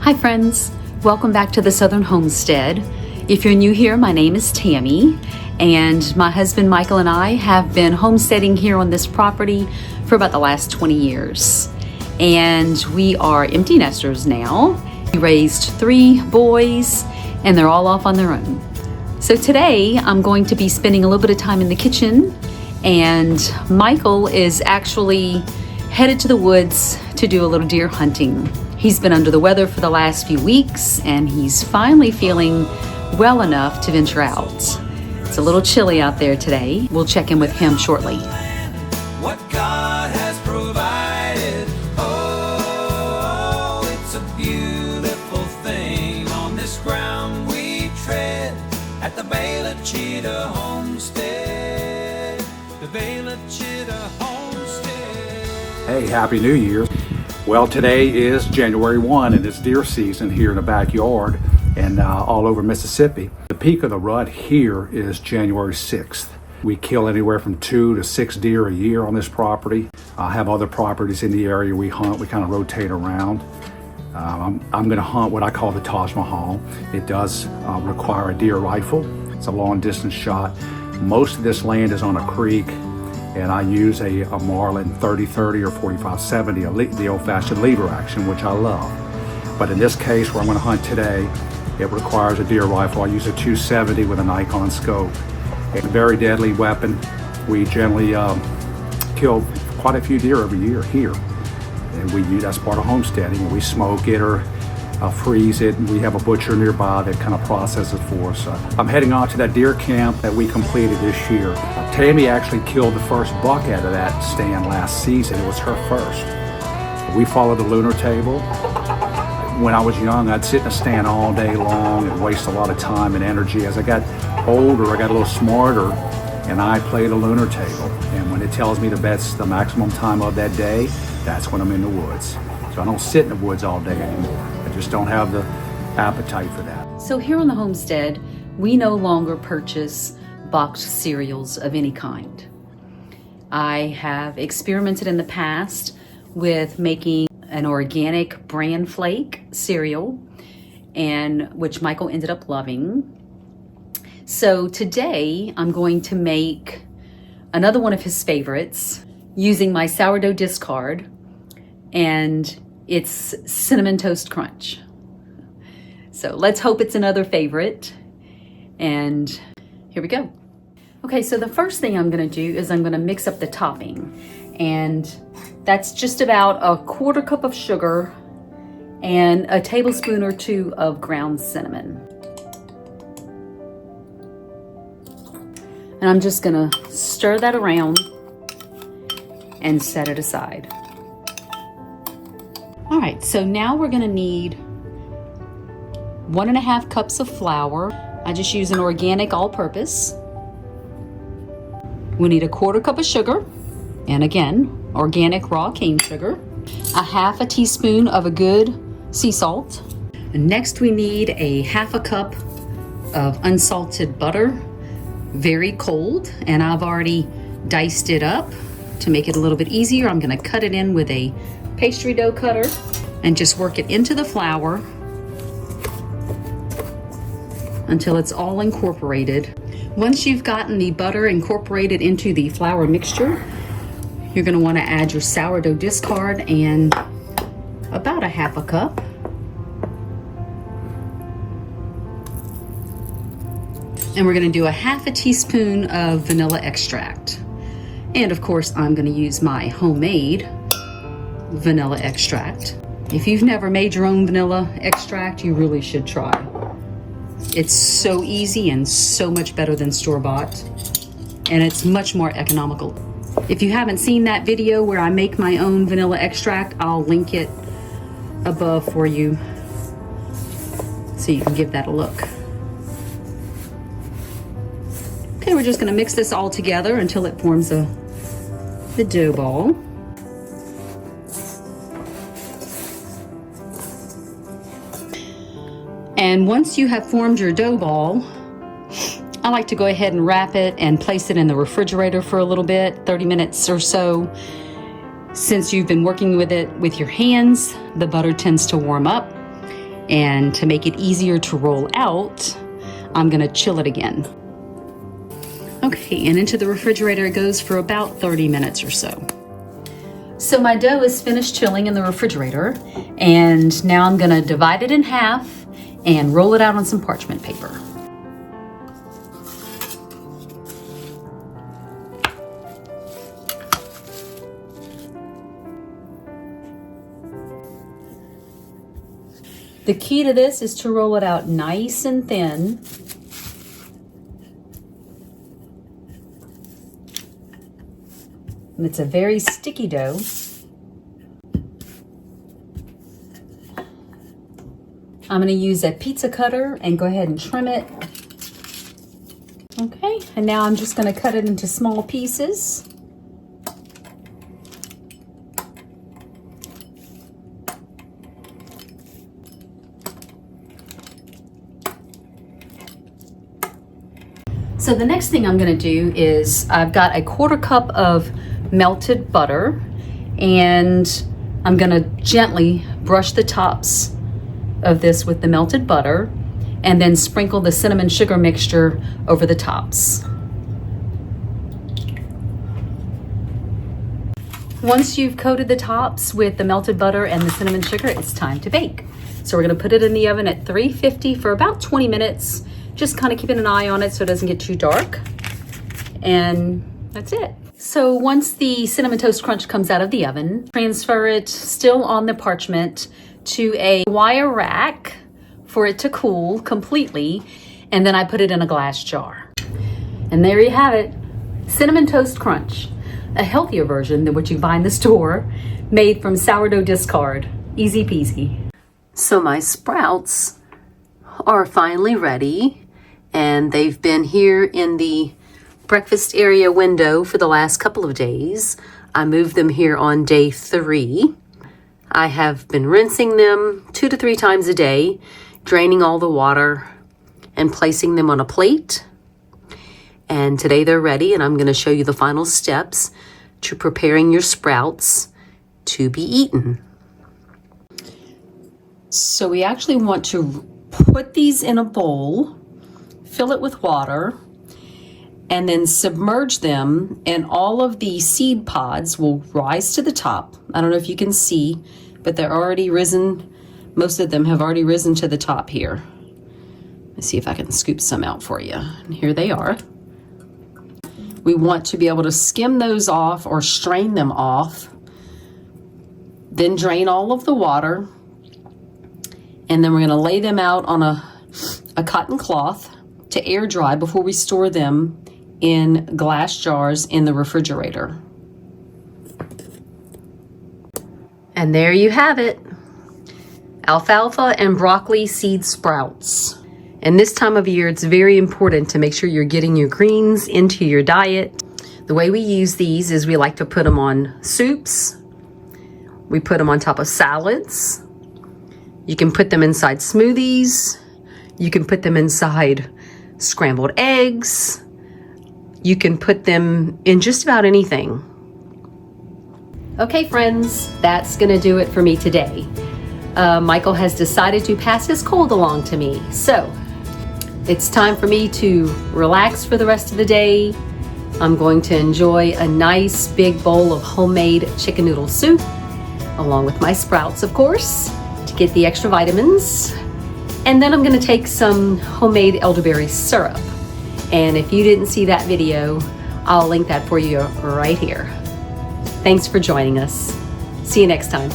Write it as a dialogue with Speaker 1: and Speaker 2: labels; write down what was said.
Speaker 1: Hi friends, welcome back to the Southern Homestead. If you're new here, my name is Tammy, and my husband Michael and I have been homesteading here on this property for about the last 20 years. And we are empty nesters now. We raised 3 boys and they're all off on their own. So today I'm going to be spending a little bit of time in the kitchen, and Michael is actually headed to the woods to do a little deer hunting. He's been under the weather for the last few weeks and he's finally feeling well enough to venture out. It's a little chilly out there today. We'll check in with him shortly.
Speaker 2: What God has provided, oh, it's a beautiful thing on this ground we tread at the Bala Chitto Homestead, the Bala Chitto Homestead.
Speaker 3: Hey, Happy New Year. Well, today is January 1 and it's deer season here in the backyard and all over Mississippi. The peak of the rut here is January 6th. We kill anywhere from 2 to 6 deer a year on this property. I have other properties in the area we hunt. We kind of rotate around. I'm going to hunt what I call the Taj Mahal. It does require a deer rifle. It's a long distance shot. Most of this land is on a creek, and I use a Marlin 30-30 or 45-70, the old-fashioned lever action, which I love. But in this case, where I'm going to hunt today, it requires a deer rifle. I use a 270 with a Nikon scope. A very deadly weapon. We generally kill quite a few deer every year here, and we use that's part of homesteading. We smoke it or freeze it, and we have a butcher nearby that kind of processes for us. I'm heading on to that deer camp that we completed this year. Tammy actually killed the first buck out of that stand last season. It was her first. We follow the lunar table. When I was young, I'd sit in a stand all day long and waste a lot of time and energy. As I got older, I got a little smarter, and I play the lunar table. And when it tells me the maximum time of that day, that's when I'm in the woods. So I don't sit in the woods all day anymore. I just don't have the appetite for that.
Speaker 1: So here on the homestead, we no longer purchase boxed cereals of any kind. I have experimented in the past with making an organic bran flake cereal, and which Michael ended up loving. So today I'm going to make another one of his favorites using my sourdough discard, and it's Cinnamon Toast Crunch. So let's hope it's another favorite, and here we go. Okay, so the first thing I'm gonna do is I'm gonna mix up the topping, and that's just about a 1/4 cup of sugar and a tablespoon or 2 of ground cinnamon. And I'm just gonna stir that around and set it aside. All right, so now we're gonna need 1½ cups of flour. I just use an organic all-purpose. We need a 1/4 cup of sugar, and again, organic raw cane sugar. 1/2 teaspoon of a good sea salt. And next we need a 1/2 cup of unsalted butter, very cold, and I've already diced it up to make it a little bit easier. I'm gonna cut it in with a pastry dough cutter and just work it into the flour until it's all incorporated. Once you've gotten the butter incorporated into the flour mixture, you're gonna wanna add your sourdough discard and about 1/2 cup. And we're gonna do a 1/2 teaspoon of vanilla extract. And of course, I'm gonna use my homemade vanilla extract. If you've never made your own vanilla extract, you really should try. It's so easy and so much better than store-bought, and it's much more economical. If you haven't seen that video where I make my own vanilla extract, I'll link it above for you so you can give that a look. Okay, we're just gonna mix this all together until it forms the dough ball. And once you have formed your dough ball, I like to go ahead and wrap it and place it in the refrigerator for a little bit, 30 minutes or so. Since you've been working with it with your hands, the butter tends to warm up, And to make it easier to roll out, I'm gonna chill it again. Okay, and into the refrigerator it goes for about 30 minutes or so. So my dough is finished chilling in the refrigerator, and now I'm gonna divide it in half and roll it out on some parchment paper. The key to this is to roll it out nice and thin. And it's a very sticky dough. I'm going to use a pizza cutter and go ahead and trim it. Okay, and now I'm just going to cut it into small pieces. So the next thing I'm going to do is I've got a 1/4 cup of melted butter, and I'm going to gently brush the tops of this with the melted butter and then sprinkle the cinnamon sugar mixture over the tops. Once you've coated the tops with the melted butter and the cinnamon sugar, it's time to bake. So we're going to put it in the oven at 350 for about 20 minutes. Just kind of keeping an eye on it so it doesn't get too dark. And that's it. So once the Cinnamon Toast Crunch comes out of the oven, transfer it still on the parchment to a wire rack for it to cool completely. And then I put it in a glass jar. And there you have it. Cinnamon Toast Crunch, a healthier version than what you buy in the store, made from sourdough discard. Easy peasy. So my sprouts are finally ready. And they've been here in the breakfast area window for the last couple of days. I moved them here on day 3. I have been rinsing them 2 to 3 times a day, draining all the water and placing them on a plate. And today they're ready, and I'm going to show you the final steps to preparing your sprouts to be eaten. So we actually want to put these in a bowl, fill it with water, and then submerge them, and all of the seed pods will rise to the top. I don't know if you can see, but they're already risen. Most of them have already risen to the top here. Let's see if I can scoop some out for you. And here they are. We want to be able to skim those off or strain them off, then drain all of the water, and then we're going to lay them out on a cotton cloth to air dry before we store them in glass jars in the refrigerator. And there you have it. Alfalfa and broccoli seed sprouts. And this time of year, it's very important to make sure you're getting your greens into your diet. The way we use these is we like to put them on soups. We put them on top of salads. You can put them inside smoothies. You can put them inside scrambled eggs. You can put them in just about anything. Okay, friends, that's gonna do it for me today. Michael has decided to pass his cold along to me. So it's time for me to relax for the rest of the day. I'm going to enjoy a nice big bowl of homemade chicken noodle soup, along with my sprouts, of course, to get the extra vitamins. And then I'm gonna take some homemade elderberry syrup. And if you didn't see that video, I'll link that for you right here. Thanks for joining us. See you next time.